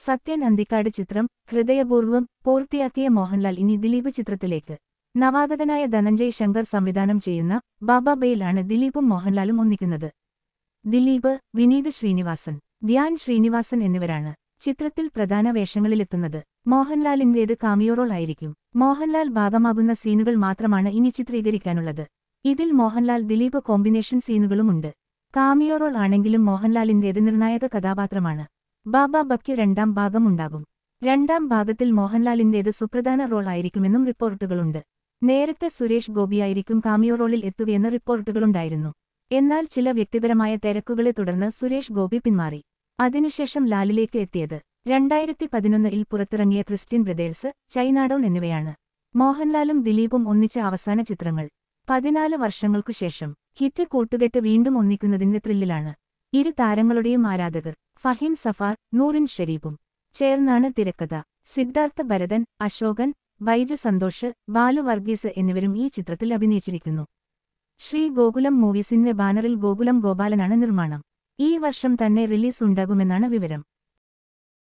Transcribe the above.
സത്യൻ അന്തിക്കാട് ചിത്രം ഹൃദയപൂർവ്വം പൂർത്തിയാക്കിയ മോഹൻലാൽ ഇനി ദിലീപ് ചിത്രത്തിലേക്ക്. നവാഗതനായ ധനഞ്ജയ് ശങ്കർ സംവിധാനം ചെയ്യുന്ന ബാബാബയിലാണ് ദിലീപും മോഹൻലാലും ഒന്നിക്കുന്നത്. ദിലീപ്, വിനീത് ശ്രീനിവാസൻ, ധ്യാൻ ശ്രീനിവാസൻ എന്നിവരാണ് ചിത്രത്തിൽ പ്രധാന വേഷങ്ങളിലെത്തുന്നത്. മോഹൻലാലിന്റേത് കാമിയോ റോൾ ആയിരിക്കും. മോഹൻലാൽ ഭാഗമാകുന്ന സീനുകൾ മാത്രമാണ് ഇനി ചിത്രീകരിക്കാനുള്ളത്. ഇതിൽ മോഹൻലാൽ ദിലീപ് കോമ്പിനേഷൻ സീനുകളുമുണ്ട്. കാമിയോ റോൾ ആണെങ്കിലും മോഹൻലാലിന്റേത് നിർണായക കഥാപാത്രമാണ്. ബാബാബയ്ക്ക് രണ്ടാം ഭാഗം ഉണ്ടാകും. രണ്ടാം ഭാഗത്തിൽ മോഹൻലാലിന്റേത് സുപ്രധാന റോൾ ആയിരിക്കുമെന്നും റിപ്പോർട്ടുകളുണ്ട്. നേരത്തെ സുരേഷ് ഗോപിയായിരിക്കും കാമിയോ റോളിൽ എത്തുകയെന്ന റിപ്പോർട്ടുകളുണ്ടായിരുന്നു. എന്നാൽ ചില വ്യക്തിപരമായ തിരക്കുകളെ തുടർന്ന് സുരേഷ് ഗോപി പിന്മാറി. അതിനുശേഷം ലാലിലേക്ക് എത്തിയത് 2011-ൽ പുറത്തിറങ്ങിയ ക്രിസ്ത്യൻ ബ്രദേഴ്സ്, ചൈനാഡൗൺ എന്നിവയാണ്. മോഹൻലാലും ദിലീപും ഒന്നിച്ച അവസാന ചിത്രങ്ങൾ. 14 വർഷങ്ങൾക്കുശേഷം ഹിറ്റ് കൂട്ടുകെട്ട് വീണ്ടും ഒന്നിക്കുന്നതിന്റെ ത്രില്ലിലാണ് ഇരു താരങ്ങളുടെയും ആരാധകർ. ഫഹീം സഫാർ, നൂറിൻ ഷരീഫും ചേർന്നാണ് തിരക്കഥ. സിദ്ധാർത്ഥ ഭരതൻ, അശോകൻ, ബൈജു സന്തോഷ്, ബാലു വർഗീസ് എന്നിവരും ഈ ചിത്രത്തിൽ അഭിനയിച്ചിരിക്കുന്നു. ശ്രീ ഗോകുലം മൂവീസിന്റെ ബാനറിൽ ഗോകുലം ഗോപാലനാണ് നിർമ്മാണം. ഈ വർഷം തന്നെ റിലീസ് ഉണ്ടാകുമെന്നാണ് വിവരം.